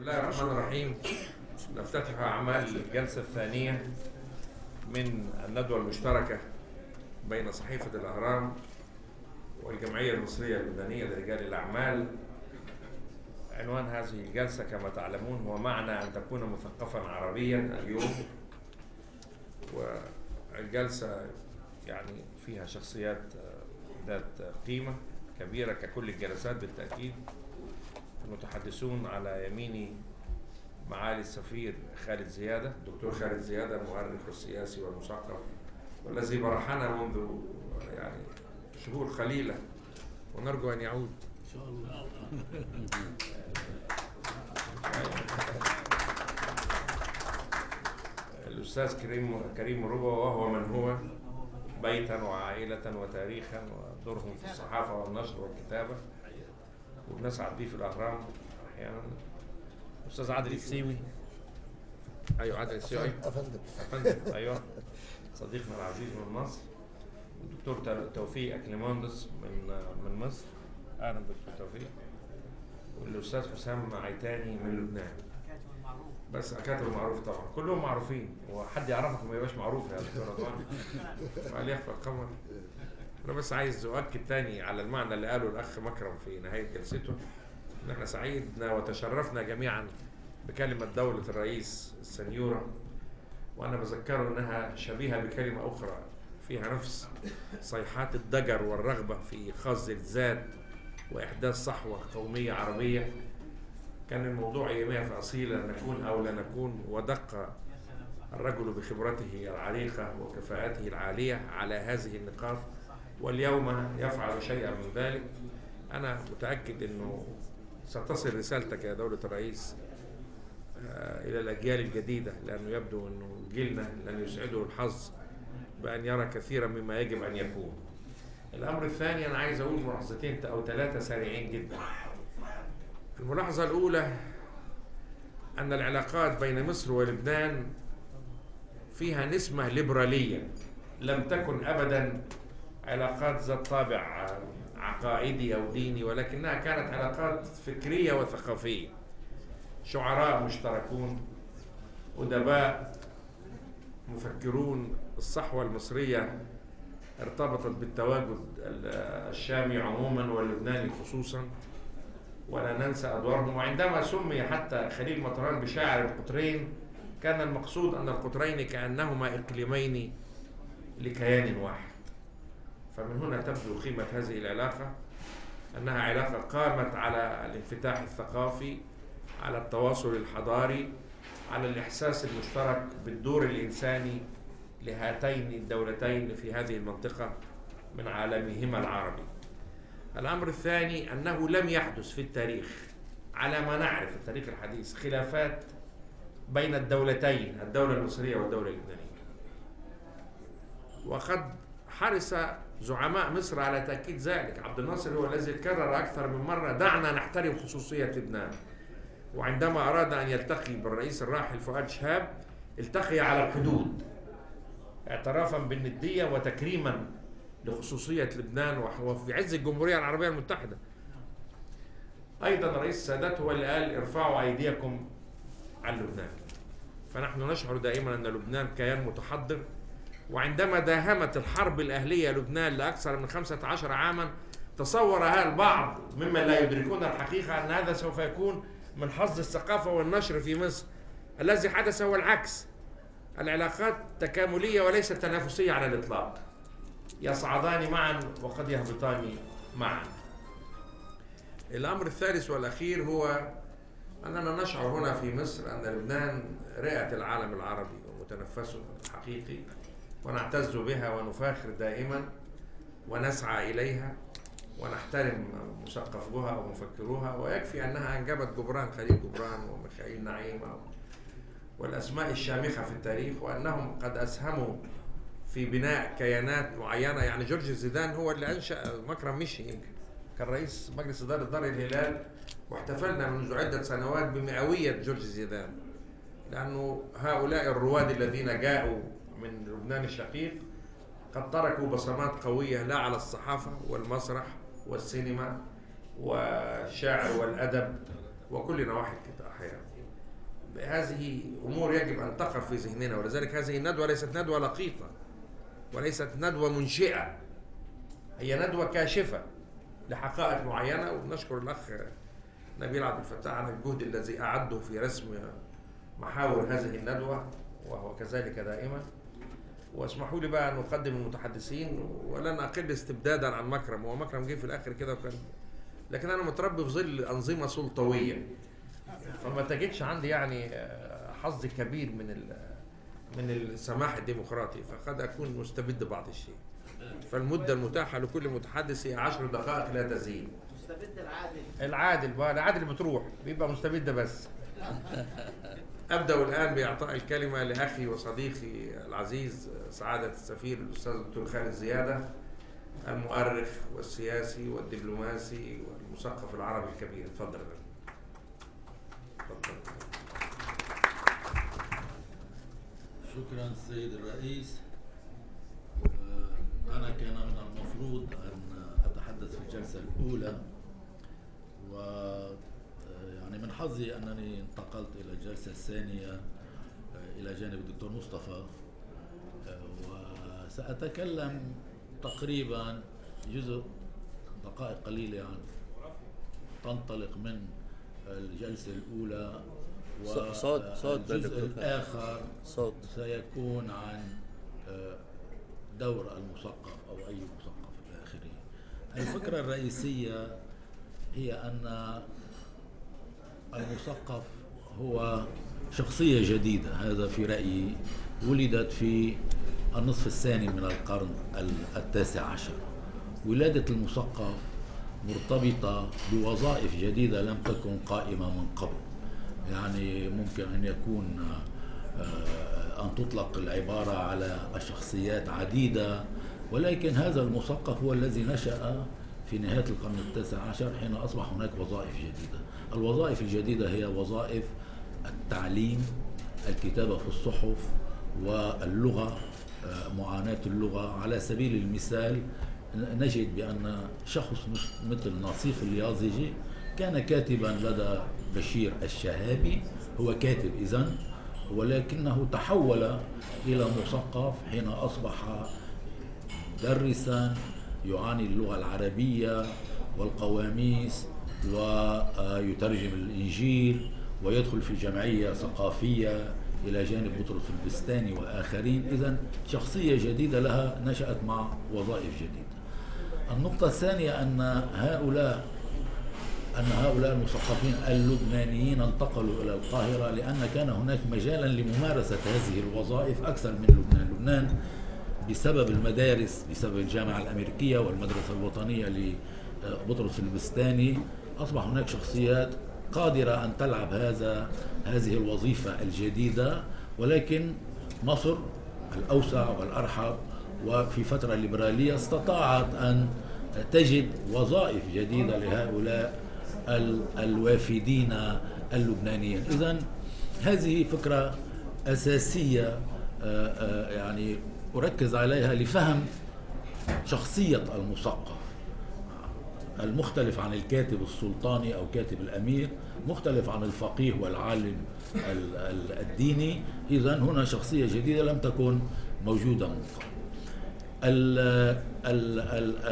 الله الرحمن الرحيم. نفتتح أعمال الجلسة الثانية من الندوة المشتركة بين صحيفة الأهرام والجمعية المصرية اللبنانية لرجال الأعمال. عنوان هذه الجلسة كما تعلمون هو معنى أن تكون مثقفا عربيا اليوم، والجلسة يعني فيها شخصيات ذات قيمة كبيرة ككل الجلسات بالتأكيد. المتحدثون على يميني معالي السفير خالد زيادة، الدكتور خالد زيادة، المؤرخ السياسي والمثقف، والذي برحنا منذ يعني شهور قليلة ونرجو أن يعود إن شاء الله. الأستاذ كريم ربا، وهو من هو بيتا وعائلة وتاريخا ودورهم في الصحافة والنشر والكتابة، وبنسعد بيه في الأهرام أحيانا. أستاذ عادل السيوي. أيوه عادل السيوي. أفندم. أيوه صديقنا العزيز من مصر. الدكتور توفيق أكليموندس من مصر. أهلا دكتور توفيق. والأستاذ حسام عيتاني من لبنان. بس كاتب معروف طبعا، كلهم معروفين، وحد يعرفك وما يبقاش معروف يا دكتور رضوان. وقال يخفى القمر. أنا بس عايز أؤكد تاني على المعنى اللي قاله الأخ مكرم في نهاية جلسته، إن إحنا سعيدنا وتشرفنا جميعا بكلمة دولة الرئيس السنيورة، وأنا بذكره إنها شبيهة بكلمة أخرى فيها نفس صيحات الضجر والرغبة في خز الذات وإحداث صحوة قومية عربية. كان الموضوع أيامها في أصيل أن نكون أو لا نكون، ودق الرجل بخبرته العريقة وكفاءته العالية على هذه النقاط، واليوم يفعل شيئا من ذلك. أنا متأكد أنه ستصل رسالتك يا دولة الرئيس إلى الأجيال الجديدة، لأنه يبدو أنه جيلنا لن يسعده الحظ بأن يرى كثيرا مما يجب أن يكون. الأمر الثاني، أنا عايز أقول ملاحظتين أو ثلاثة سريعين جدا. الملاحظة الأولى أن العلاقات بين مصر ولبنان فيها نسمة ليبرالية، لم تكن أبدا علاقات ذات طابع عقائدي أو ديني، ولكنها كانت علاقات فكرية وثقافية. شعراء مشتركون، أدباء، مفكرون. الصحوة المصرية ارتبطت بالتواجد الشامي عموما واللبناني خصوصا، ولا ننسى أدوارهم. وعندما سمي حتى خليل مطران بشاعر القطرين، كان المقصود أن القطرين كأنهما إقليمين لكيان واحد. فمن هنا تبدو قيمة هذه العلاقة، أنها علاقة قامت على الانفتاح الثقافي، على التواصل الحضاري، على الإحساس المشترك بالدور الإنساني لهاتين الدولتين في هذه المنطقة من عالمهما العربي. الأمر الثاني أنه لم يحدث في التاريخ على ما نعرف التاريخ الحديث خلافات بين الدولتين، الدولة المصرية والدولة اللبنانية. وقد حرص زعماء مصر على تأكيد ذلك. عبد الناصر هو الذي كرر أكثر من مرة: دعنا نحترم خصوصية لبنان. وعندما أراد أن يلتقي بالرئيس الراحل فؤاد شهاب، التقي على الحدود اعترافا بالندية وتكريما لخصوصية لبنان، وهو في عز الجمهورية العربية المتحدة. أيضا رئيس السادات هو اللي قال: ارفعوا أيديكم عن لبنان. فنحن نشعر دائما أن لبنان كيان متحضر. وعندما داهمت الحرب الأهلية لبنان لأكثر من 15 عاما، تصورها البعض ممن لا يدركون الحقيقة أن هذا سوف يكون من حظ الثقافة والنشر في مصر. الذي حدث هو العكس. العلاقات تكاملية وليست تنافسية على الإطلاق، يصعدان معا وقد يهبطان معا. الأمر الثالث والأخير هو أننا نشعر هنا في مصر أن لبنان رئة العالم العربي ومتنفسه الحقيقي، ونعتز بها ونفاخر دائما ونسعى إليها ونحترم مثقفوها ومفكروها. ويكفي أنها أنجبت جبران خليل جبران وميخائيل نعيم والأسماء الشامخة في التاريخ، وأنهم قد أسهموا في بناء كيانات معينة. يعني جورج زيدان هو اللي أنشأ مكرم مشي، يمكن كان رئيس مجلس إدارة دار الهلال، واحتفلنا منذ عدة سنوات بمئوية جورج زيدان، لأنه هؤلاء الرواد الذين جاءوا من لبنان الشقيق قد تركوا بصمات قوية لا على الصحافة والمسرح والسينما والشعر والأدب وكل نواحي الحياة. هذه أمور يجب أن تقر في ذهننا، ولذلك هذه الندوة ليست ندوة لقيطة وليست ندوة منشئة، هي ندوة كاشفة لحقائق معينة. وبنشكر الأخ نبيل عبد الفتاح على الجهد الذي أعده في رسم محاور هذه الندوة، وهو كذلك دائما. واسمحوا لي بقى أن أقدم المتحدثين، ولن أقل استبدادا عن مكرم. هو مكرم جه في الآخر كده وكان، لكن أنا متربي في ظل أنظمة سلطوية، فما تجدش عندي يعني حظ كبير من السماح الديمقراطي، فقد أكون مستبد بعض الشيء. فالمدة المتاحة لكل متحدث هي 10 دقائق لا تزيد. مستبد العادل. العادل بقى، العادل بتروح بيبقى مستبد بس. أبدأ الآن بإعطاء الكلمة لأخي وصديقي العزيز سعادة السفير الأستاذ الدكتور خالد زيادة، المؤرخ والسياسي والدبلوماسي والمثقف العربي الكبير. اتفضل يا فندم. شكرا سيد الرئيس. أنا كان من المفروض أن أتحدث في الجلسة الأولى، و يعني من حظي أنني انتقلت إلى الجلسة الثانية إلى جانب الدكتور مصطفى، وسأتكلم تقريبا جزء دقائق قليلة يعني تنطلق من الجلسة الأولى، والجزء الآخر سيكون عن دور المثقف أو أي مثقف إلى آخره. الفكرة الرئيسية هي أن المثقف هو شخصية جديدة، هذا في رأيي، ولدت في النصف الثاني من القرن التاسع عشر. ولادة المثقف مرتبطة بوظائف جديدة لم تكن قائمة من قبل. يعني ممكن أن يكون أن تطلق العبارة على شخصيات عديدة، ولكن هذا المثقف هو الذي نشأ في نهاية القرن التاسع عشر حين أصبح هناك وظائف جديدة. الوظائف الجديدة هي وظائف التعليم، الكتابة في الصحف، واللغة، معاناة اللغة. على سبيل المثال نجد بأن شخص مثل نصيف اليازجي كان كاتبا لدى بشير الشهابي، هو كاتب إذن، ولكنه تحول إلى مثقف حين أصبح مدرسا يعاني اللغة العربية والقواميس، ويترجم الإنجيل، ويدخل في جمعية ثقافية إلى جانب بطرس البستاني وآخرين. إذن شخصية جديدة لها نشأت مع وظائف جديدة. النقطة الثانية أن هؤلاء المثقفين اللبنانيين انتقلوا إلى القاهرة لأن كان هناك مجالا لممارسة هذه الوظائف أكثر من لبنان. لبنان بسبب المدارس، بسبب الجامعة الأمريكية والمدرسة الوطنية لبطرس البستاني، أصبح هناك شخصيات قادرة أن تلعب هذه الوظيفة الجديدة. ولكن مصر الأوسع والأرحب وفي فترة ليبرالية استطاعت أن تجد وظائف جديدة لهؤلاء الوافدين اللبنانيين. إذن هذه فكرة أساسية يعني أركز عليها لفهم شخصية المثقف، المختلف عن الكاتب السلطاني أو كاتب الأمير، مختلف عن الفقيه والعالم الديني. إذن هنا شخصية جديدة لم تكن موجودة من قبل.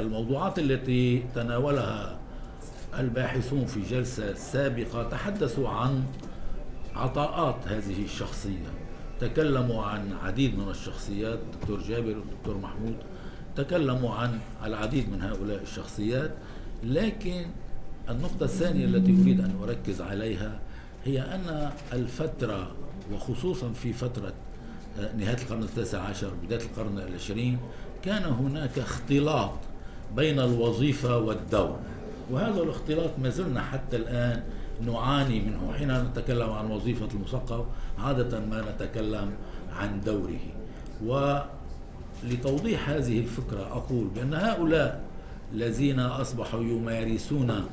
الموضوعات التي تناولها الباحثون في جلسة سابقة تحدثوا عن عطاءات هذه الشخصية، تكلموا عن عديد من الشخصيات، الدكتور جابر والدكتور محمود تكلموا عن العديد من هؤلاء الشخصيات. لكن النقطة الثانية التي أريد أن أركز عليها هي أن الفترة، وخصوصا في فترة نهاية القرن التاسع عشر بداية القرن العشرين، كان هناك اختلاط بين الوظيفة والدور، وهذا الاختلاط ما زلنا حتى الآن نعاني منه. حين نتكلم عن وظيفة المثقف عادة ما نتكلم عن دوره. ولتوضيح هذه الفكرة أقول بأن هؤلاء الذين أصبحوا يمارسون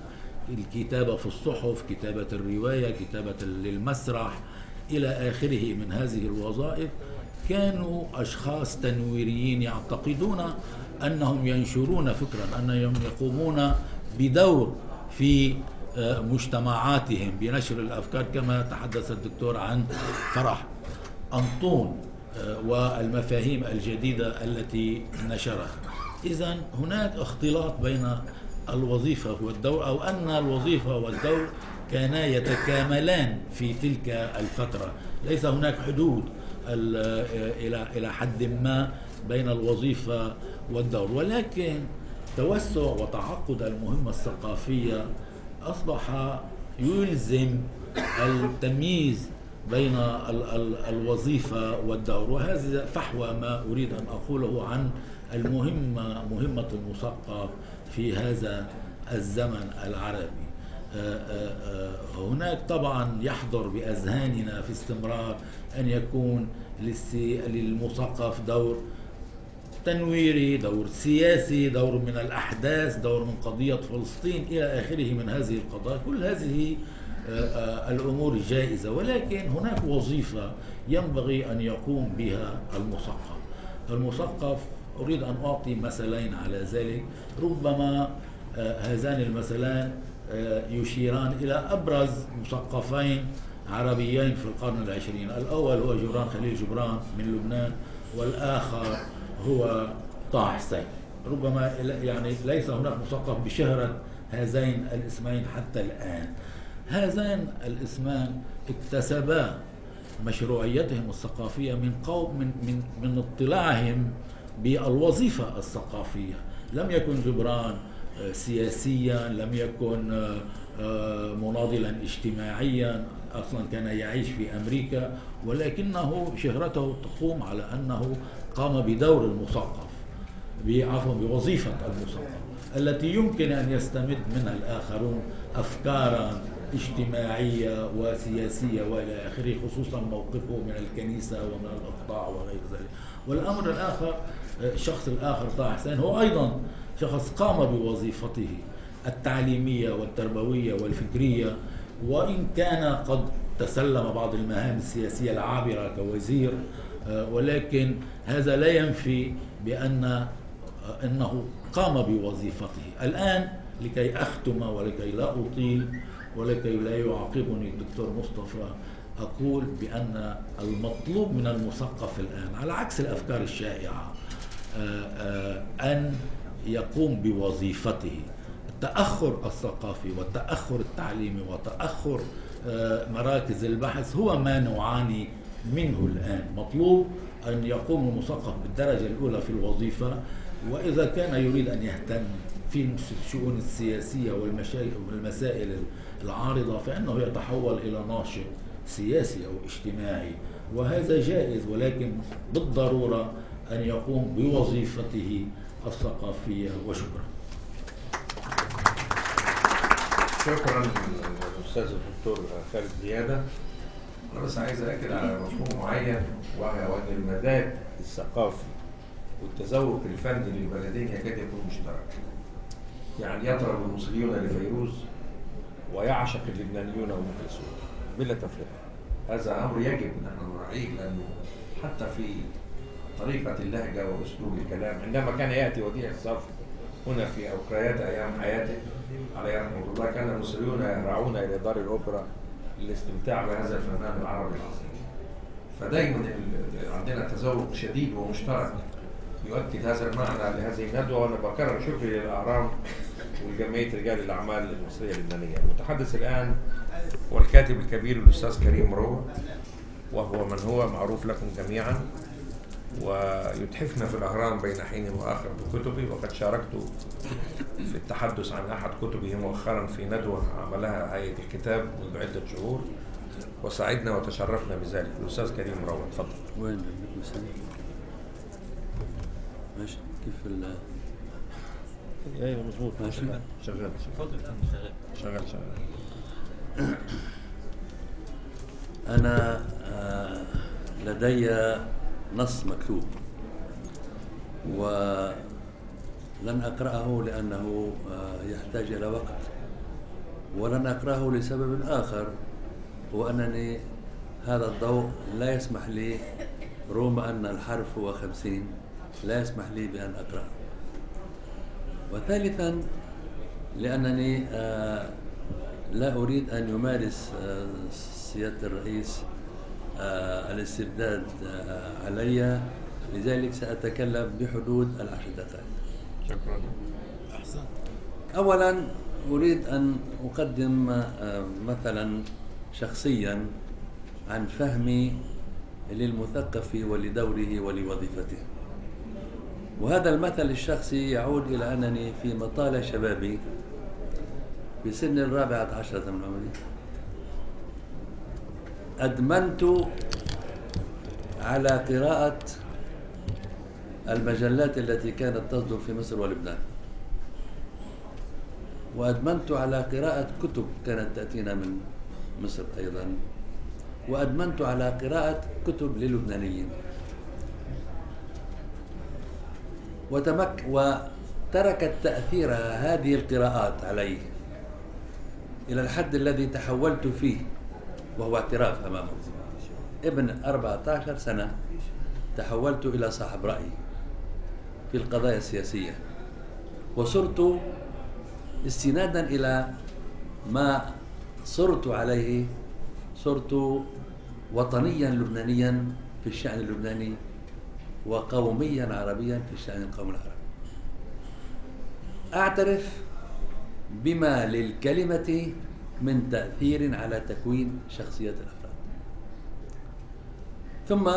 الكتابة في الصحف، كتابة الرواية، كتابة للمسرح إلى آخره من هذه الوظائف، كانوا أشخاص تنويريين يعتقدون أنهم ينشرون فكرا، أنهم يقومون بدور في مجتمعاتهم بنشر الأفكار، كما تحدث الدكتور عن فرح أنطون والمفاهيم الجديدة التي نشرها. إذن هناك اختلاط بين الوظيفة والدور، أو أن الوظيفة والدور كانا يتكاملان في تلك الفترة. ليس هناك حدود إلى حد ما بين الوظيفة والدور، ولكن توسع وتعقد المهمة الثقافية أصبح يلزم التمييز بين الوظيفة والدور. وهذا فحوى ما أريد أن أقوله عن مهمة المثقف في هذا الزمن العربي. هناك طبعا يحضر بأذهاننا في استمرار أن يكون للمثقف دور تنويري، دور سياسي، دور من الأحداث، دور من قضية فلسطين إلى آخره من هذه القضايا. كل هذه الأمور جائزة، ولكن هناك وظيفة ينبغي أن يقوم بها المثقف. أريد أن أعطي مثلين على ذلك، ربما هذان المثلان يشيران إلى أبرز مثقفين عربيين في القرن العشرين. الأول هو جبران خليل جبران من لبنان، والآخر هو طه حسين. ربما يعني ليس هناك مثقف بشهرة هذين الاسمين حتى الآن. هذين الاسمان اكتسبا مشروعيتهم الثقافية من اطلاعهم بالوظيفة الثقافية. لم يكن جبران سياسيا، لم يكن مناضلا اجتماعيا، أصلا كان يعيش في أمريكا، ولكنه شهرته تقوم على أنه قام بدور المثقف، بوظيفة المثقف التي يمكن أن يستمد منها الآخرون أفكارا اجتماعية وسياسية وإلى آخره، خصوصا موقفه من الكنيسة ومن الإقطاع وغير ذلك. والأمر الآخر، الشخص الآخر طه حسين هو أيضا شخص قام بوظيفته التعليمية والتربوية والفكرية، وإن كان قد تسلم بعض المهام السياسية العابرة كوزير، ولكن هذا لا ينفي أنه قام بوظيفته. الآن لكي أختم ولكي لا أطيل ولكي لا يعاقبني الدكتور مصطفى، أقول بأن المطلوب من المثقف الآن على عكس الأفكار الشائعة أن يقوم بوظيفته. التأخر الثقافي والتأخر التعليمي وتأخر مراكز البحث هو ما نعاني منه الآن. مطلوب أن يقوم المثقف بالدرجة الأولى في الوظيفة، وإذا كان يريد أن يهتم في الشؤون السياسية والمسائل العارضة فإنه يتحول إلى ناشط سياسي أو اجتماعي، وهذا جائز، ولكن بالضرورة أن يقوم بوظيفته الثقافية. وشكرا. شكرا للأستاذ الدكتور خالد زيادة. أنا بس عايز أأكد على مفهوم معين، وهو أن المداد الثقافي والتذوق الفني للبلدين يكاد يكون مشترك. يعني يطرب المصريون لفيروز ويعشق اللبنانيون أم كلثوم بلا تفرقة. هذا أمر يجب أن نحن نراعيه، لأنه حتى في طريقة اللهجة وأسلوب الكلام عندما كان يأتي وديع الصرف هنا في أوكريات أيام حياته عليه رحمه الله، كان المصريون يهرعون إلى دار الأوبرا للاستمتاع بهذا الفنان العربي العظيم. فدايما عندنا تذوق شديد ومشترك يؤكد هذا المعنى لهذه الندوة. وأنا بكرر شكري للأهرام والجمعية رجال الأعمال المصرية اللبنانية. المتحدث الآن هو الكاتب الكبير الأستاذ كريم روة، وهو من هو معروف لكم جميعا، ويتحفنا في الأهرام بين حين وآخر بكتبه، وقد شاركت في التحدث عن أحد كتبه مؤخرا في ندوة عملها هيئة الكتاب منذ عدة شهور، وسعدنا وتشرفنا بذلك. الأستاذ كريم روة، تفضل. وين ماشي كيف ايوه مظبوط، ماشي شغال شغال. أنا لدي نص مكتوب ولن أقرأه لأنه يحتاج إلى وقت، ولن أقرأه لسبب آخر، هو أنني هذا الضوء لا يسمح لي، رغم أن الحرف هو 50، لا يسمح لي بأن أقرأه. وثالثا لأنني لا أريد أن يمارس سيادة الرئيس الاستبداد علي، لذلك سأتكلم بحدود 10 دقائق. شكرا. أولا أريد أن أقدم مثلا شخصيا عن فهمي للمثقف ولدوره ولوظيفته، وهذا المثل الشخصي يعود إلى أنني في مطال شبابي في سن 14 من عمري أدمنت على قراءة المجلات التي كانت تصدر في مصر ولبنان، وأدمنت على قراءة كتب كانت تأتينا من مصر أيضا، وأدمنت على قراءة كتب للبنانيين، وتركت تأثير هذه القراءات علي إلى الحد الذي تحولت فيه، وهو اعتراف أمامه، ابن 14 سنة تحولت إلى صاحب رأي في القضايا السياسية، وصرت استنادا إلى ما صرت عليه، صرت وطنيا لبنانيا في الشأن اللبناني، وقوميا عربيا في الشأن القومي العربي. أعترف بما للكلمة من تأثير على تكوين شخصية الأفراد. ثم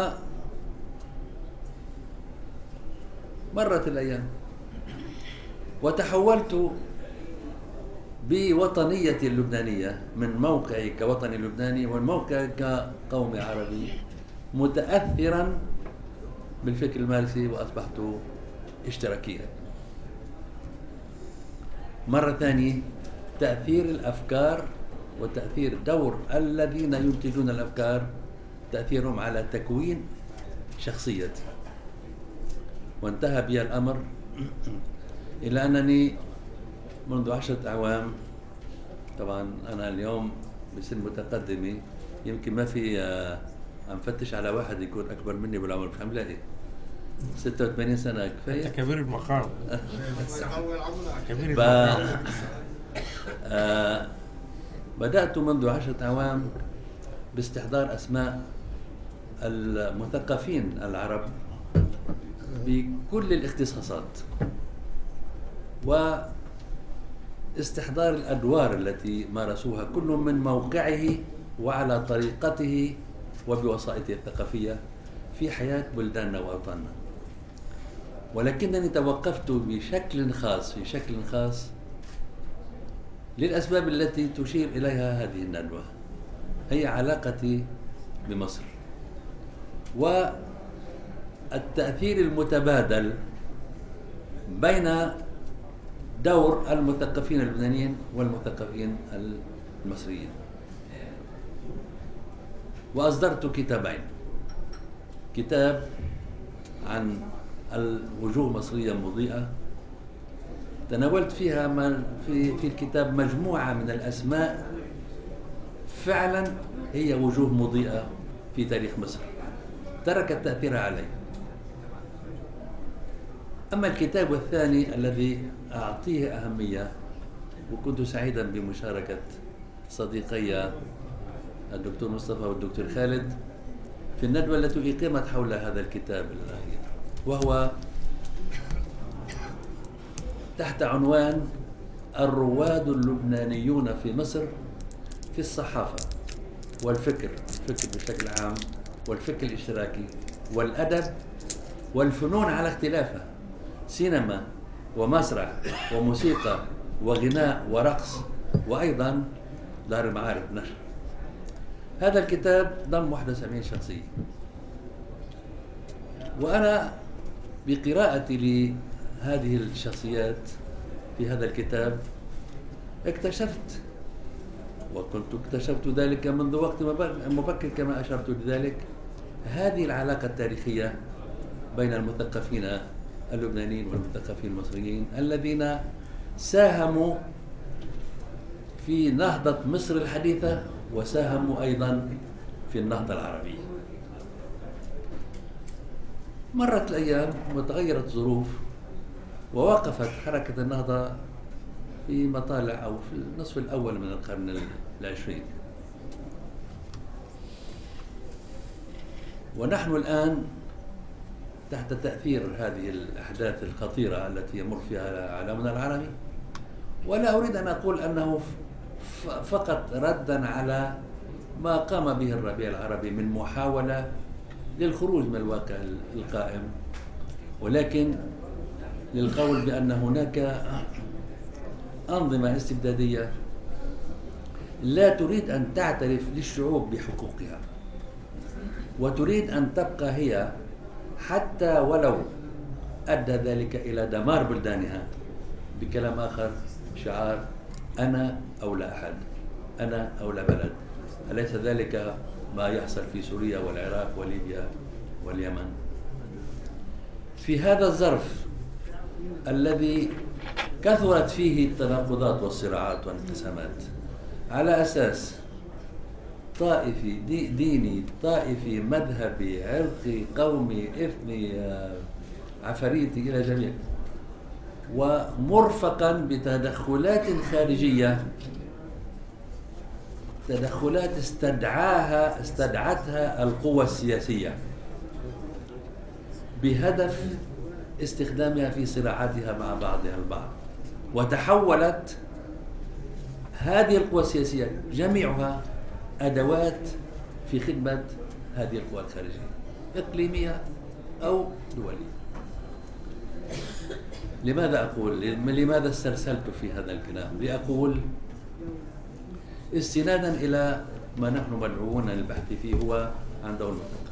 مرت الأيام وتحولت بوطنيتي اللبنانية من موقعي كوطني لبناني والموقع كقومي عربي متأثرا بالفكر الماركسي، وأصبحت اشتراكيا. مرة ثانية تأثير الأفكار وتأثير دور الذين ينتجون الأفكار، تأثيرهم على تكوين شخصيتي، وانتهى بي الأمر إلى أنني منذ 10 أعوام، طبعا أنا اليوم بسن متقدمة، يمكن ما في عم فتش على واحد يكون أكبر مني بالعمر، مش عم لاقي. 86 سنة كفاية؟ أنت كبير المقام. كبير المقام. بدأت منذ 10 أعوام باستحضار أسماء المثقفين العرب بكل الاختصاصات، واستحضار الأدوار التي مارسوها كل من موقعه وعلى طريقته وبوسائطه الثقافية في حياة بلداننا وأوطاننا. ولكنني توقفت بشكل خاص للأسباب التي تشير إليها هذه الندوة، هي علاقتي بمصر والتأثير المتبادل بين دور المثقفين اللبنانيين والمثقفين المصريين. وأصدرت كتابين، كتاب عن الوجوه مصرية مضيئة، تناولت فيها في الكتاب مجموعة من الأسماء فعلا هي وجوه مضيئة في تاريخ مصر تركت تأثيرها علي. أما الكتاب الثاني الذي أعطيه أهمية، وكنت سعيدا بمشاركة صديقي الدكتور مصطفى والدكتور خالد في الندوة التي أقيمت حول هذا الكتاب الأخير، وهو تحت عنوان الرواد اللبنانيون في مصر في الصحافة والفكر، الفكر بشكل عام، والفكر الاشتراكي والأدب والفنون على اختلافها، سينما ومسرح وموسيقى وغناء ورقص، وأيضا دار المعارف نشر. هذا الكتاب ضم 71 شخصية، وأنا بقراءتي لهذه الشخصيات في هذا الكتاب اكتشفت، وكنت اكتشفت ذلك منذ وقت مبكر كما أشرت لذلك، هذه العلاقة التاريخية بين المثقفين اللبنانيين والمثقفين المصريين الذين ساهموا في نهضة مصر الحديثة وساهموا أيضا في النهضة العربية. مرت الأيام وتغيرت الظروف، ووقفت حركة النهضة في مطالع أو في النصف الأول من القرن العشرين. ونحن الآن تحت تأثير هذه الأحداث الخطيرة التي يمر فيها عالمنا العربي، ولا أريد أن أقول أنه فقط ردا على ما قام به الربيع العربي من محاولة للخروج من الواقع القائم، ولكن للقول بأن هناك أنظمة استبدادية لا تريد أن تعترف للشعوب بحقوقها، وتريد أن تبقى هي حتى ولو أدى ذلك إلى دمار بلدانها. بكلام آخر، شعار أنا أو لا أحد، أنا أو لا بلد. أليس ذلك ما يحصل في سوريا والعراق وليبيا واليمن؟ في هذا الظرف الذي كثرت فيه التناقضات والصراعات والانقسامات على أساس طائفي، ديني، طائفي، مذهبي، عرقي، قومي، إثني، عفريتي، إلى جميع، ومرفقا بتدخلات خارجية، تدخلات استدعتها القوى السياسية بهدف استخدامها في صراعاتها مع بعضها البعض. وتحولت هذه القوى السياسية جميعها أدوات في خدمة هذه القوى الخارجية، إقليمية أو دولية. لماذا أقول؟ لماذا استرسلت في هذا الكلام؟ لأقول استنادا إلى ما نحن مدعوون للبحث فيه، هو عن دور المثقف.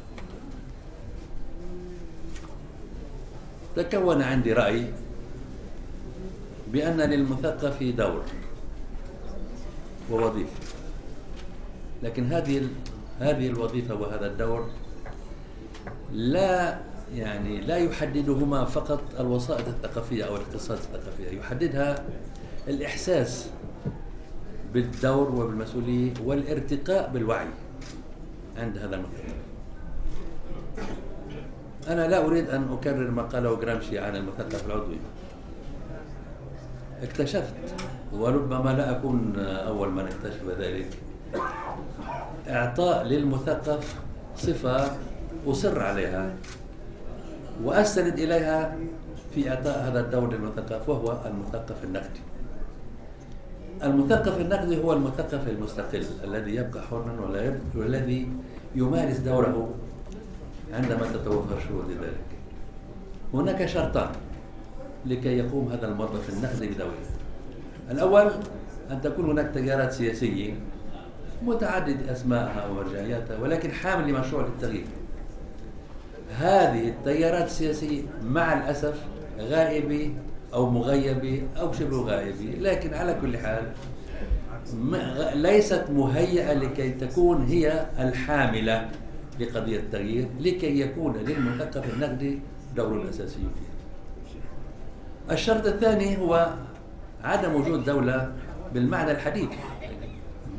تكون عندي رأي بأن للمثقف دور ووظيفة، لكن هذه الوظيفة وهذا الدور لا يحددهما فقط الوسائط الثقافية أو الاختصاصات الثقافية، يحددها الإحساس بالدور وبالمسؤولية والارتقاء بالوعي عند هذا المثقف. أنا لا أريد أن أكرر ما قاله جرامشي عن المثقف العضوي. اكتشفت، وربما لا أكون أول من اكتشف ذلك، إعطاء للمثقف صفة أصر عليها وأستند إليها في إعطاء هذا الدور للمثقف، وهو المثقف النقدي. المثقف النقدي هو المثقف المستقل الذي يبقى حرا والذي يمارس دوره عندما تتوفر شروط ذلك. هناك شرطان لكي يقوم هذا الموظف النقدي بدوره. الأول أن تكون هناك تيارات سياسية متعدد أسمائها ومرجعياتها، ولكن حامل لمشروع للتغيير. هذه التيارات السياسية مع الأسف غائبة أو مغيبة أو شبه غائبة، لكن على كل حال ليست مهيئة لكي تكون هي الحاملة لقضية التغيير، لكي يكون للمثقف النقدي دور أساسي فيها. الشرط الثاني هو عدم وجود دولة بالمعنى الحديث،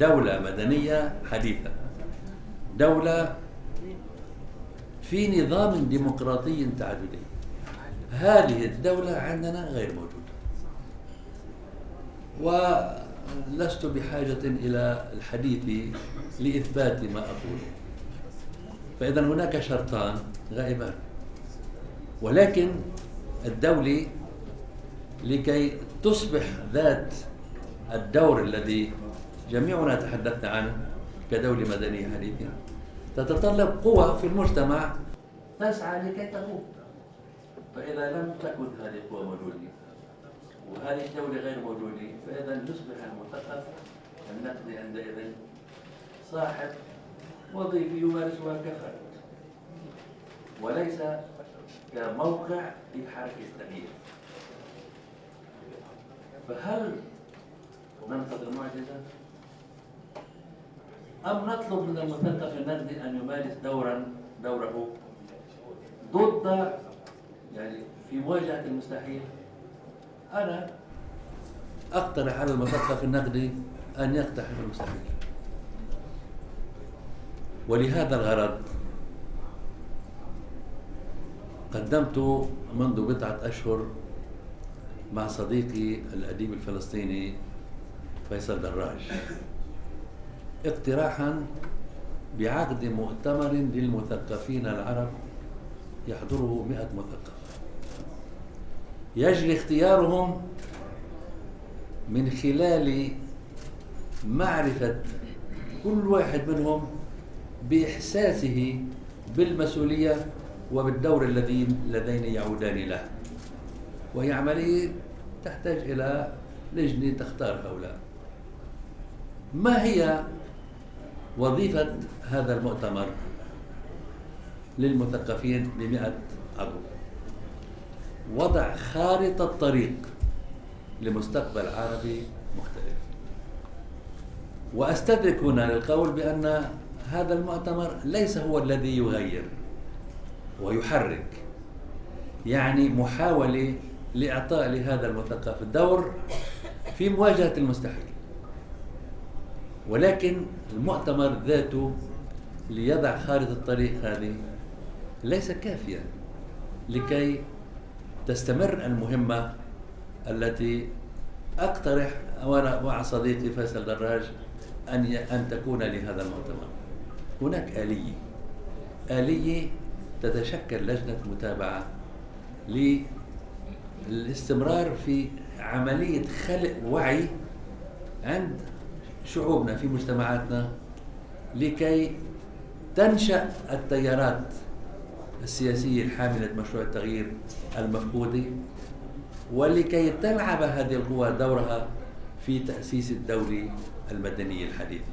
دولة مدنية حديثة، دولة في نظام ديمقراطي تعددي. هذه الدولة عندنا غير موجودة، ولست بحاجة إلى الحديث لإثبات ما أقوله. فإذا هناك شرطان غائبان، ولكن الدولة لكي تصبح ذات الدور الذي جميعنا تحدثنا عنه كدولة مدنية حديثة تتطلب قوى في المجتمع تسعى لكي تقوم. فإذا لم تكن هذه القوى موجودة وهذه الدولة غير موجودة، فإذا يصبح المثقف النقدي عندئذ صاحب وظيفة يمارسها كفرد وليس كموقع في حركة التغيير. فهل ننتظر معجزة أم نطلب من المثقف النقدي أن يمارس دوره ضد في مواجهة المستحيل؟ أنا أقترح على المثقف النقدي أن يقتحم المستحيل. ولهذا الغرض قدمت منذ بضعة أشهر مع صديقي الأديب الفلسطيني فيصل دراج اقتراحا بعقد مؤتمر للمثقفين العرب يحضره 100 مثقف، يجري اختيارهم من خلال معرفة كل واحد منهم بإحساسه بالمسؤولية وبالدور اللذين يعودان له، وهي عملية تحتاج إلى لجنة تختار هؤلاء. ما هي وظيفة هذا المؤتمر للمثقفين ب100 عضو؟ وضع خارطة طريق لمستقبل عربي مختلف. وأستدرك هنا للقول بأن هذا المؤتمر ليس هو الذي يغير ويحرك، يعني محاولة لإعطاء لهذا المثقف دور في مواجهة المستحيل، ولكن المؤتمر ذاته ليضع خارطة الطريق هذه ليس كافيا لكي تستمر المهمة التي أقترح وأنا مع صديقي فيصل دراج أن تكون لهذا المؤتمر. هناك آلية تتشكل لجنة متابعة للاستمرار في عملية خلق وعي عند شعوبنا في مجتمعاتنا لكي تنشأ التيارات السياسية الحاملة مشروع التغيير المفقودة، ولكي تلعب هذه القوى دورها في تأسيس الدولة المدنية الحديثة.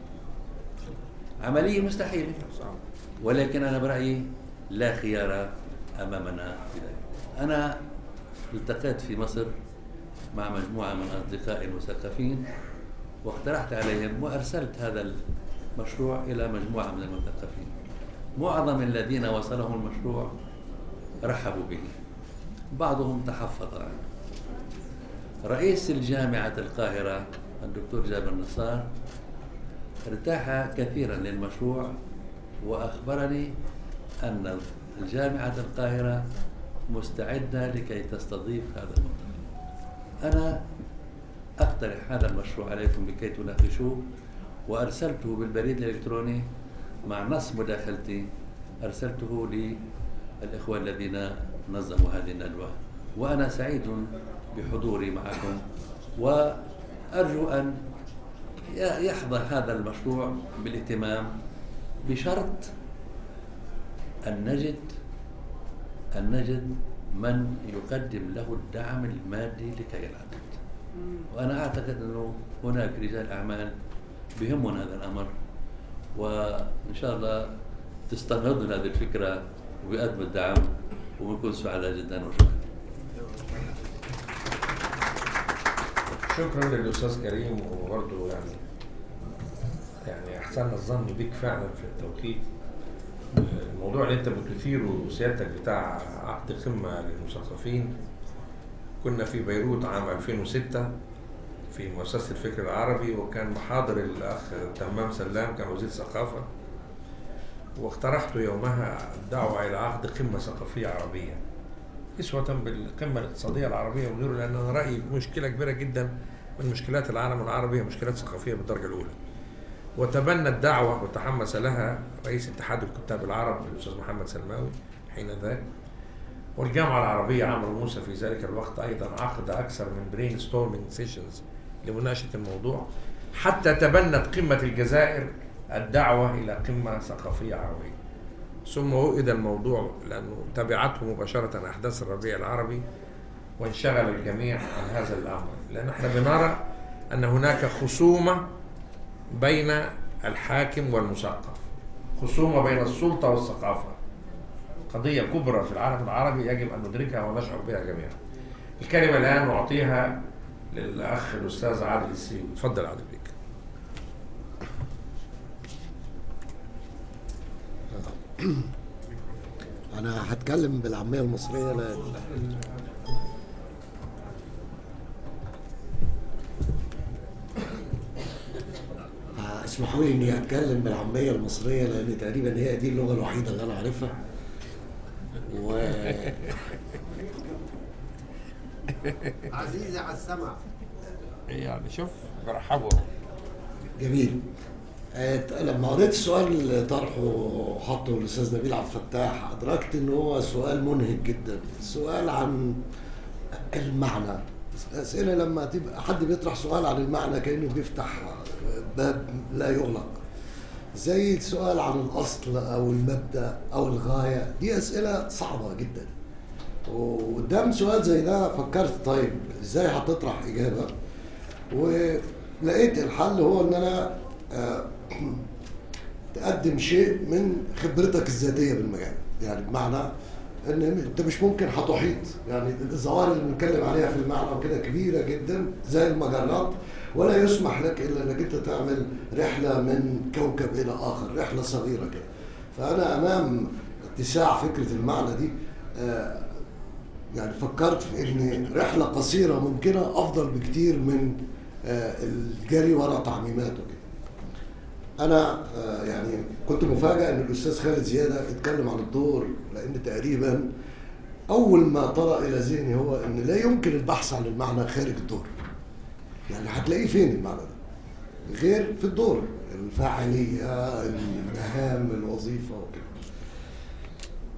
عملية مستحيلة، ولكن أنا برأيي لا خيار أمامنا في ذلك. أنا التقيت في مصر مع مجموعة من أصدقائي المثقفين واقترحت عليهم وأرسلت هذا المشروع إلى مجموعة من المثقفين. معظم الذين وصلهم المشروع رحبوا به، بعضهم تحفظ عنه. رئيس الجامعة القاهرة الدكتور جابر نصار ارتاح كثيرا للمشروع وأخبرني أن الجامعة القاهرة مستعدة لكي تستضيف هذا المؤتمر. أنا أقترح هذا المشروع عليكم لكي تناقشوه، وأرسلته بالبريد الإلكتروني مع نص مداخلتي، أرسلته للإخوة الذين نظموا هذه الندوة، وأنا سعيد بحضوري معكم، وأرجو أن يحظى هذا المشروع بالاهتمام بشرط أن نجد من يقدم له الدعم المادي لكي ينعقد. وأنا أعتقد أنه هناك رجال أعمال بهمهم هذا الأمر، وإن شاء الله تستنهضون هذه الفكرة ويقدموا الدعم، ونكون سعداء جدا. وشكرا. شكرا للأستاذ كريم، وبرضه يعني أحسن الظن بك فعلا في التوقيت. الموضوع اللي أنت بتثيره سيادتك بتاع عقد قمة للمثقفين، كنا في بيروت عام 2006 في مؤسسة الفكر العربي، وكان محاضر الأخ تمام سلام كان وزير الثقافة، واقترحت يومها الدعوة إلى عقد قمة ثقافية عربية أسوة بالقمة الاقتصادية العربية وغيره، لأن أنا رأيي مشكلة كبيرة جدا من مشكلات العالم العربي هي مشكلات ثقافية بالدرجة الأولى. وتبنى الدعوة وتحمس لها رئيس اتحاد الكتاب العرب الأستاذ محمد سلماوي حين ذاك، والجامعة العربية عمرو موسى في ذلك الوقت أيضا عقد أكثر من برين ستورمينج سيشنز لمناقشة الموضوع، حتى تبنت قمة الجزائر الدعوة إلى قمة ثقافية عربية. ثم وئد الموضوع لأنه تبعته مباشرة أحداث الربيع العربي، وانشغل الجميع عن هذا الأمر، لأن احنا بنرى أن هناك خصومة بين الحاكم والمثقف، خصومة بين السلطة والثقافة، قضية كبرى في العالم العربي يجب أن ندركها ونشعر بها جميعا. الكلمة الآن نعطيها للأخ الأستاذ عادل السيوي. تفضل عادل بك. أنا هتكلم بالعامية المصرية اسمحوا لي إني أتكلم بالعامية المصرية لأن تقريبا هي دي اللغة الوحيدة اللي أنا عارفها. عزيزي على السمع. يعني شوف برحبه. جميل. لما قريت السؤال اللي طرحه وحطه الاستاذ نبيل عبد الفتاح ادركت ان هو سؤال منهك جدا، سؤال عن المعنى. اسئله لما تبقى حد بيطرح سؤال عن المعنى كانه بيفتح باب لا يغلق، زي السؤال عن الاصل او المبدا او الغايه، دي اسئله صعبه جدا. وقدام سؤال زي ده فكرت طيب ازاي هتطرح اجابه، ولقيت الحل هو ان انا تقدم شيء من خبرتك الذاتيه بالمجال. يعني بمعنى ان انت مش ممكن هتحيط، يعني الظواهر اللي بنتكلم عليها في المعنى وكده كبيره جدا زي المجرات، ولا يسمح لك الا انك انت تعمل رحله من كوكب الى اخر، رحله صغيره كده. فانا امام اتساع فكره المعنى دي يعني فكرت في ان رحله قصيره ممكنه افضل بكتير من الجري ورا تعميمات وكده. انا يعني كنت مفاجئ ان الاستاذ خالد زياده اتكلم عن الدور، لان تقريبا اول ما طرأ الى ذهني هو ان لا يمكن البحث عن المعنى خارج الدور. يعني هتلاقيه فين المعنى ده غير في الدور، الفاعليه، المهام، الوظيفه وكده.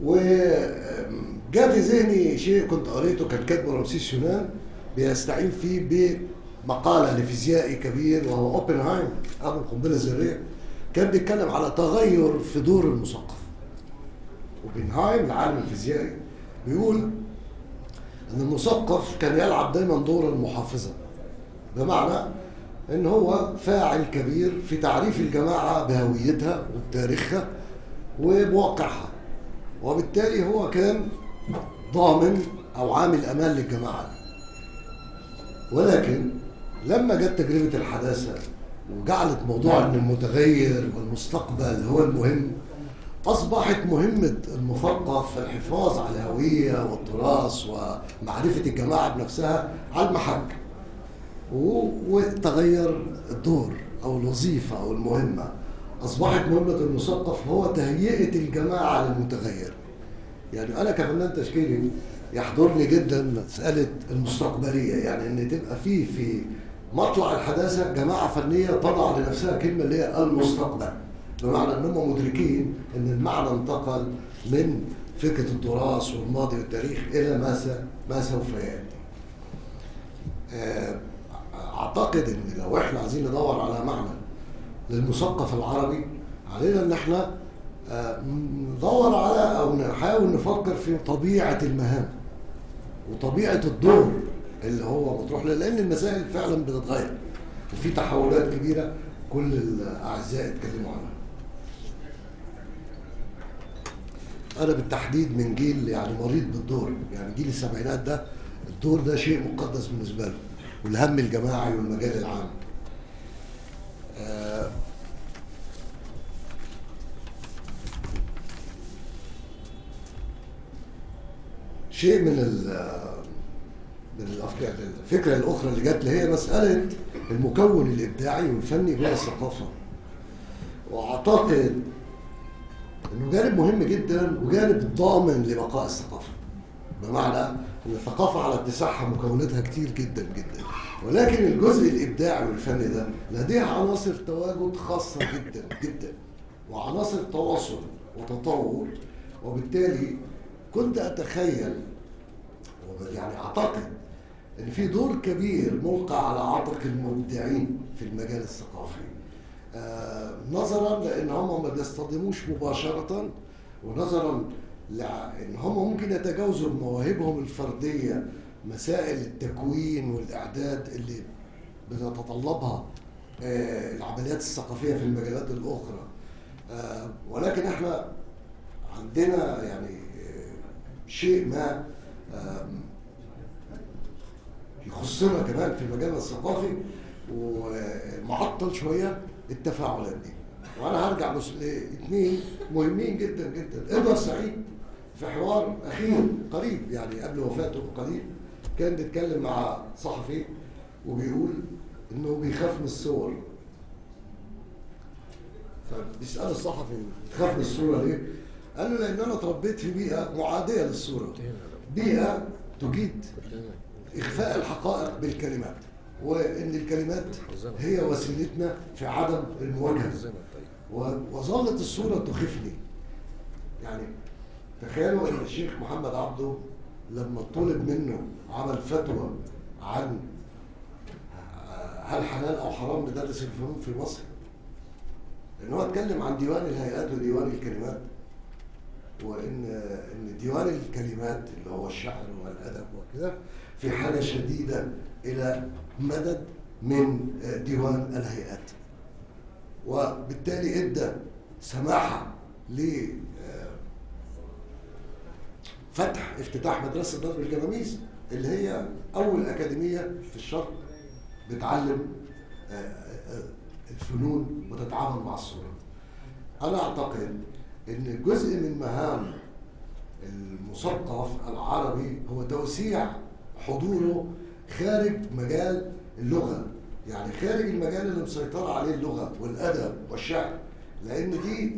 وجاء في ذهني شيء كنت قريته كان كاتبه رمسيس يونان بيستعين فيه بمقاله لفيزيائي كبير وهو اوبنهايم ابو القنبله الذريه، كان بيتكلم على تغير في دور المثقف. اوبنهايم العالم الفيزيائي بيقول ان المثقف كان يلعب دايما دور المحافظه، بمعنى ان هو فاعل كبير في تعريف الجماعه بهويتها وبتاريخها وبواقعها، وبالتالي هو كان ضامن او عامل امان للجماعه. ولكن لما جت تجربه الحداثه وجعلت موضوع ان المتغير والمستقبل هو المهم، اصبحت مهمه المثقف الحفاظ على الهويه والتراث ومعرفه الجماعه بنفسها على المحك، وتغير الدور او الوظيفه او المهمه. اصبحت مهمه المثقف هو تهيئه الجماعه للمتغير. يعني انا كفنان تشكيلي يحضرني جدا مساله المستقبليه، يعني ان تبقى في مطلع الحداثه جماعه فنيه تضع لنفسها كلمه اللي هي المستقبل، بمعنى ان هم مدركين ان المعنى انتقل من فكره التراث والماضي والتاريخ الى ما سوف ياتي. اعتقد ان لو احنا عايزين ندور على معنى للمثقف العربي علينا ان احنا ندور على او نحاول نفكر في طبيعه المهام وطبيعه الدور اللي هو مطروح له، لان المسائل فعلا بتتغير وفي تحولات كبيره كل الاعزاء اتكلموا عنها. انا بالتحديد من جيل يعني مريض بالدور، يعني جيل السبعينات ده الدور ده شيء مقدس بالنسبه له، والهم الجماعي والمجال العام. شيء من الفكره الاخرى اللي جات لي هي مساله المكون الابداعي والفني جوه الثقافه. واعتقد انه جانب مهم جدا وجانب ضامن لبقاء الثقافه، بمعنى ان الثقافه على اتساعها مكوناتها كتير جدا جدا، ولكن الجزء الابداعي والفني ده لديه عناصر تواجد خاصه جدا جدا وعناصر تواصل وتطور. وبالتالي كنت اتخيل يعني اعتقد ان في دور كبير ملقى على عاتق المبدعين في المجال الثقافي، نظرا لان هم ما بيصطدموش مباشره، ونظرا لان هم ممكن يتجاوزوا بمواهبهم الفرديه مسائل التكوين والاعداد اللي بتتطلبها العمليات الثقافيه في المجالات الاخرى. ولكن احنا عندنا يعني شيء ما يخصنا كمان في المجال الثقافي ومعطل شويه التفاعلات دي. وانا هرجع لاثنين مهمين جدا جدا. ادوارد سعيد في حوار اخير قريب يعني قبل وفاته بقليل كان بيتكلم مع صحفي وبيقول انه بيخاف من الصور، فبيسأل الصحفي بتخاف من الصوره ليه؟ قال له لان انا اتربيت في بيئه معاديه للصوره، بيئه تجيد إخفاء الحقائق بالكلمات، وإن الكلمات هي وسيلتنا في عدم المواجهة. وظلت الصورة تخفني. يعني تخيلوا إن الشيخ محمد عبده لما طلب منه عمل فتوى عن هل حلال أو حرام ندرس الفنون في مصر، إن هو اتكلم عن ديوان الهيئات وديوان الكلمات، وإن ديوان الكلمات اللي هو الشعر والأدب وكده في حاجة شديدة إلى مدد من ديوان الهيئات، وبالتالي ادى سماحة لفتح افتتاح مدرسة ضرب الجماميس اللي هي أول أكاديمية في الشرق بتعلم الفنون وتتعامل مع الصورة. أنا أعتقد إن جزء من مهام المثقف العربي هو توسيع حضوره خارج مجال اللغة، يعني خارج المجال اللي مسيطرة عليه اللغة والأدب والشعر، لأن دي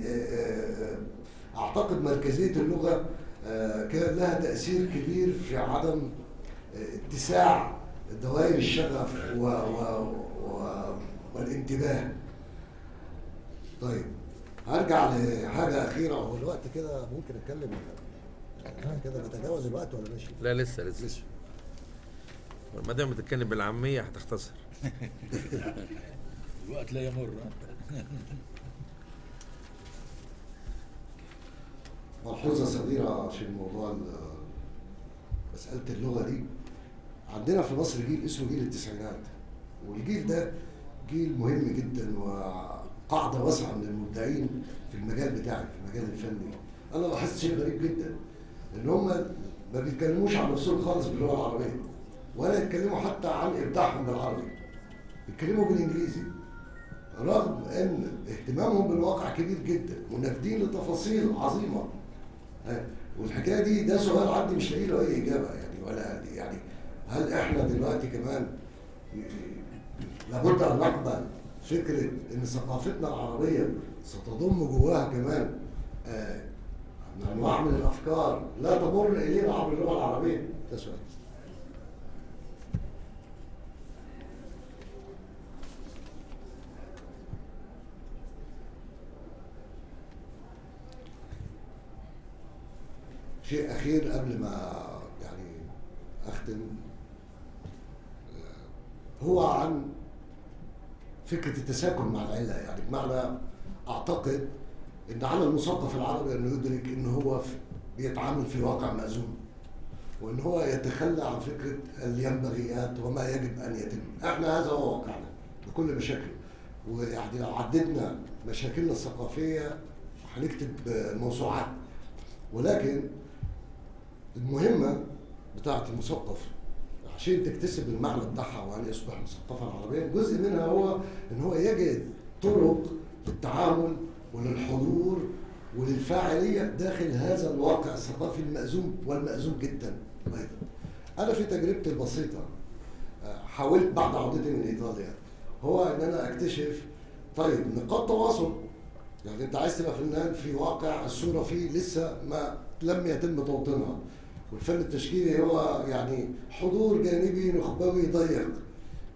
أعتقد مركزية اللغة كان لها تأثير كبير في عدم اتساع دوائر الشغف والانتباه. طيب هرجع لحاجة أخيرة. هو الوقت كده ممكن أتكلم كده نتجاوز الوقت ولا ماشي؟ لا لسه ما دام بتتكلم بالعامية هتختصر. الوقت لا يمر. ملحوظة صغيرة في موضوع مسألة اللغة دي. عندنا في مصر جيل اسمه جيل التسعينات، والجيل ده جيل مهم جدا وقاعدة واسعة من المبدعين في المجال بتاعي، في المجال الفني. أنا لاحظت شيء غريب جدا، إن هم ما بيتكلموش عن نفسهم خالص باللغة العربية، ولا يتكلموا حتى عن إبداعهم بالعربي، بيتكلموا بالإنجليزي، رغم إن اهتمامهم بالواقع كبير جدا ونافذين لتفاصيل عظيمة. والحكاية دي ده سؤال عندي مش لاقي له أي إجابة، يعني ولا يعني هل إحنا دلوقتي كمان لابد أن نقبل فكرة إن ثقافتنا العربية ستضم جواها كمان أنواع من الأفكار لا تمر إلينا عبر اللغة العربية؟ ده سؤال. شيء أخير قبل ما يعني أختم، هو عن فكرة التساكن مع العلة. يعني بمعنى أعتقد إن على المثقف العربي إنه يدرك إن هو بيتعامل في واقع مأزوم، وإن هو يتخلى عن فكرة الينبغيات وما يجب أن يتم. إحنا هذا هو واقعنا بكل مشاكله، ويعني لو عددنا مشاكلنا الثقافية هنكتب موسوعات. ولكن المهمة بتاعة المثقف عشان تكتسب المعنى بتاعها وأن يصبح مثقفا عربيا، جزء منها هو إن هو يجد طرق للتعامل وللحضور وللفاعلية داخل هذا الواقع الثقافي المأزوم والمأزوم جدا أيضا. أنا في تجربتي البسيطة حاولت بعد عودتي من إيطاليا هو إن أنا أكتشف طيب نقاط تواصل. يعني أنت عايز تبقى فنان في واقع الصورة فيه لسه ما لم يتم توطينها، والفن التشكيلي هو يعني حضور جانبي نخبوي ضيق.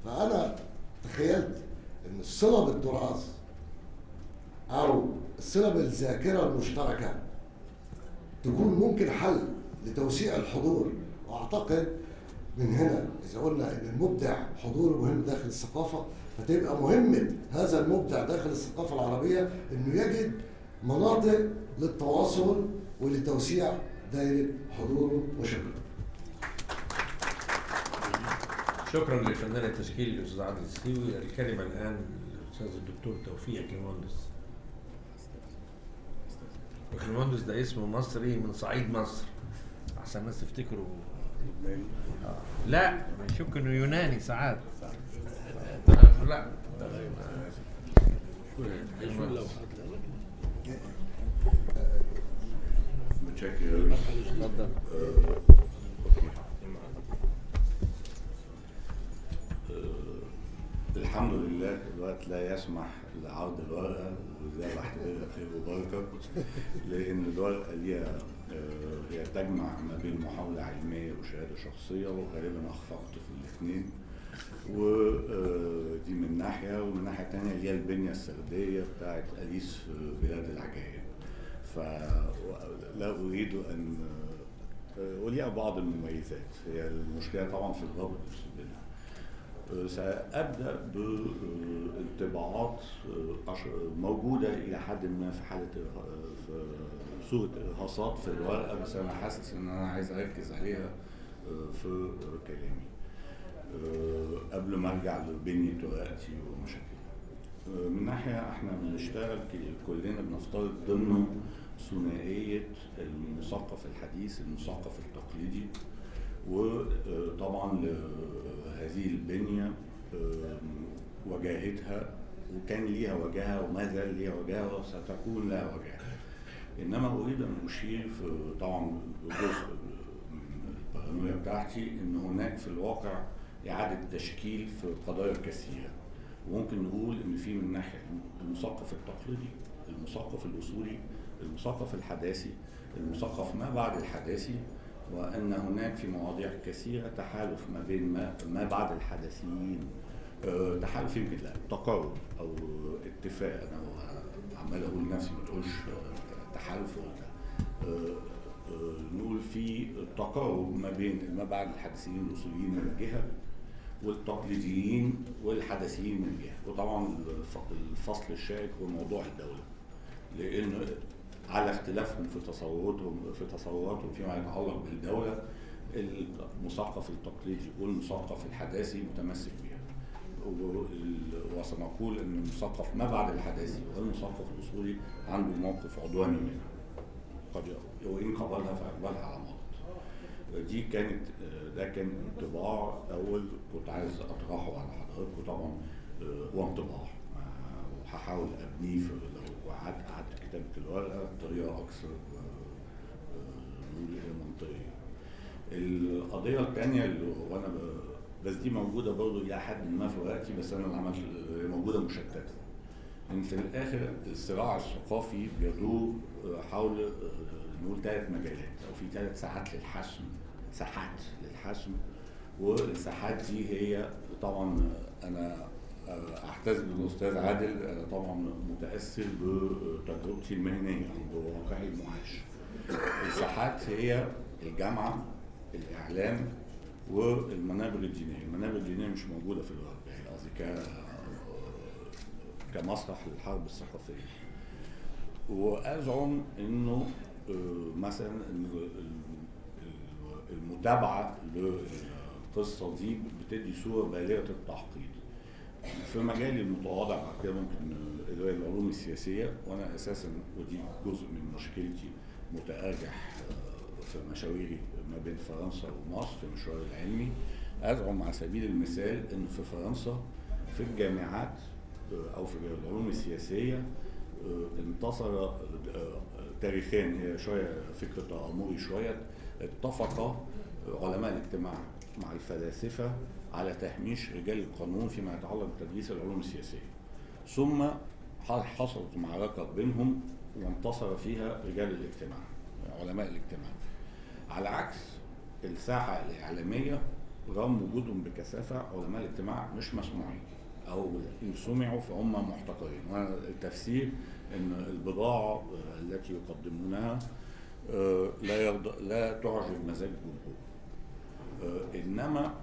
فأنا تخيلت إن الصلة بالتراث أو الصلة بالذاكرة المشتركة تكون ممكن حل لتوسيع الحضور. وأعتقد من هنا إذا قلنا إن المبدع حضوره مهم داخل الثقافة، فتبقى مهمة هذا المبدع داخل الثقافة العربية إنه يجد مناطق للتواصل ولتوسيع دائرة حضوره. وشكرا. شكرا للفنان التشكيلي الأستاذ عادل السيوي. الكلمة الآن للأستاذ الدكتور توفيق كليموندس. كليموندس ده اسم مصري من صعيد مصر، أحسن الناس تفتكروا لا يشك إنه يوناني ساعات. لا متشكر. اتفضل. الحمد لله الوقت لا يسمح لعرض الورقة، وزي ما احتمال خير وبركة، لأن الورقة ليها هي تجمع ما بين محاولة علمية وشهادة شخصية، وغالبا أخفقت في الاثنين. ودي من ناحية، ومن ناحية تانية اللي هي البنية السردية بتاعت أليس في بلاد العجائب. فلا أريد أن وليها بعض المميزات، هي المشكلة طبعا في الربط بينها. سأبدأ بانطباعات موجودة إلى حد ما في حالة في صورة إرهاصات في الورقة، بس أنا حاسس إن أنا عايز أركز عليها في كلامي قبل ما أرجع لبنية ورقتي ومشاكلها. من ناحية إحنا بنشتغل كلنا بنفترض ضمن ثنائية المثقف الحديث المثقف التقليدي، وطبعا هذه البنية وجاهتها، وكان ليها وجاهة وما زال ليها وجاهة وستكون لها وجاهة. إنما أريد أن أشير في طبعا جزء من البرامية بتاعتي إن هناك في الواقع إعادة تشكيل في قضايا كثيرة. وممكن نقول إن في من ناحية المثقف التقليدي، المثقف الأصولي، المثقف الحداثي، المثقف ما بعد الحداثي، وأن هناك في مواضيع كثيرة تحالف ما بين ما بعد الحداثيين. تحالف يمكن لا تقارب أو اتفاق، أنا عمال أقول لنفسي ما تقولش تحالف نقول في تقارب ما بين ما بعد الحداثيين الأصوليين من جهة، والتقليديين والحداثيين من جهة. وطبعا الفصل الشائك هو موضوع الدولة، لأن على اختلافهم في تصوراتهم فيما يتعلق بالدولة، المثقف التقليدي والمثقف الحداثي متمسك بها. وسنقول ان المثقف ما بعد الحداثي والمثقف الاصولي عنده موقف عدواني منها، قد وان قبلها فاقبلها على مضض. ده كان انطباع اول كنت عايز اطرحه على حضراتكم طبعا، وانطباع وهحاول ابنيه لو قعدت كتابه الورقه بطريقه اكثر نقول منطقيه. القضيه الثانيه وانا بس دي موجوده برضه الى حد ما في ورقتي، بس انا اللي عملت موجوده مشتته. ان في الاخر الصراع الثقافي بيدور حول نقول 3 مجالات، او في 3 ساحات للحسم، ساحات للحسم. والساحات دي هي طبعا انا اعتز بالاستاذ عادل، انا طبعا متاثر بتجربتي المهنيه او بواقعي المعاش. الساحات هي الجامعه، الاعلام، والمنابر الدينيه. المنابر الدينيه مش موجوده في الغرب، يعني قصدي كمسرح للحرب الثقافيه. وازعم انه مثلا المتابعه للقصه دي بتدي صوره بالغه التعقيد. في مجالي المتواضع بعد كده ممكن العلوم السياسيه، وانا اساسا ودي جزء من مشكلتي متارجح في مشاويري ما بين فرنسا ومصر في مشواري العلمي. ازعم على سبيل المثال ان في فرنسا في الجامعات او في العلوم السياسيه انتصر تاريخيا، هي شويه فكره تآمري شويه، اتفق علماء الاجتماع مع الفلاسفه على تهميش رجال القانون فيما يتعلق بتدريس العلوم السياسيه. ثم حصلت معركه بينهم وانتصر فيها رجال الاجتماع، علماء الاجتماع. على عكس الساحه الاعلاميه، رغم وجودهم بكثافه علماء الاجتماع مش مسموعين، او ان سمعوا فهم محتقرين. والتفسير ان البضاعه التي يقدمونها لا تعجب مزاج الجمهور. انما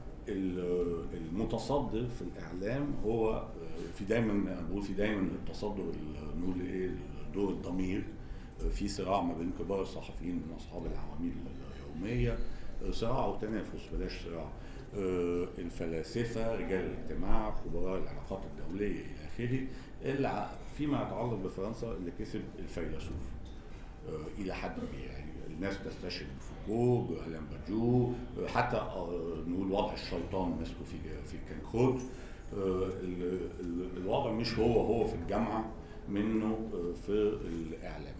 المتصدر في الاعلام هو في دايما بقول في دايما التصدر نقول ايه دور الضمير، في صراع ما بين كبار الصحفيين من اصحاب العواميد اليوميه، صراع وتنافس بلاش صراع، الفلاسفه، رجال الاجتماع، خبراء العلاقات الدوليه الى اخره. فيما يتعلق بفرنسا اللي كسب الفيلسوف الى حد كبير، يعني الناس تستشهد بفوكو، بألان بادجو، حتى نقول وضع الشيطان مثله في كانكروت. الوضع مش هو في الجامعه منه في الاعلام.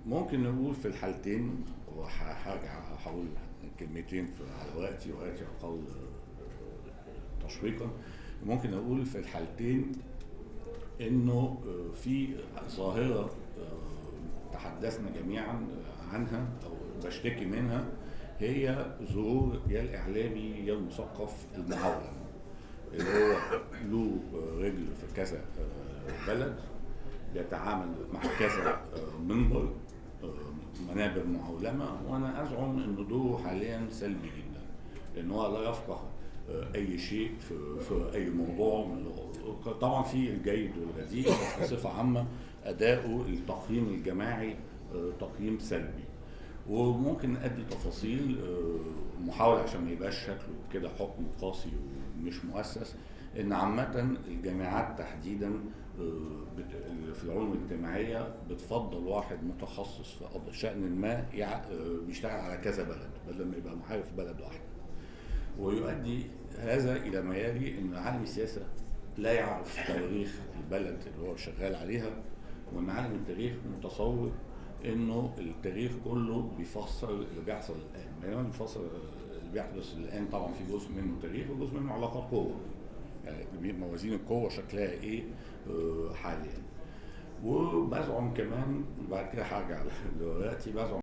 ممكن نقول في الحالتين، وهرجع هقول كلمتين على وقتي اقل تشويقا. ممكن اقول في الحالتين انه في ظاهره تحدثنا جميعا عنها او بشتكي منها، هي ظهور يا الاعلامي يا المثقف المعولم، اللي هو له رجل في كذا بلد، بيتعامل مع كذا منبر، منابر معولمه، وانا ازعم ان دوره حاليا سلبي جدا، لان هو لا يفقه اي شيء في اي موضوع من الأمور. طبعا في الجيد والرديء، بس بصفه عامه اداؤه التقييم الجماعي تقييم سلبي. وممكن ادي تفاصيل محاوله عشان ما يبقاش شكله كده حكم قاسي ومش مؤسس، ان عامه الجامعات تحديدا في العلوم الاجتماعيه بتفضل واحد متخصص في شأن ما بيشتغل على كذا بلد بدل ما يبقى محارب في بلد واحده. ويؤدي هذا الى ما يلي ان عالم السياسه لا يعرف تاريخ البلد اللي هو شغال عليها، وان عالم التاريخ متصور انه التاريخ كله بيفسر اللي بيحصل الان، بينما بيفسر اللي بيحدث الان طبعا في جزء منه تاريخ وجزء منه علاقات قوه، يعني موازين القوه شكلها ايه حاليا. وبزعم كمان بعد كده هرجع دلوقتي، بزعم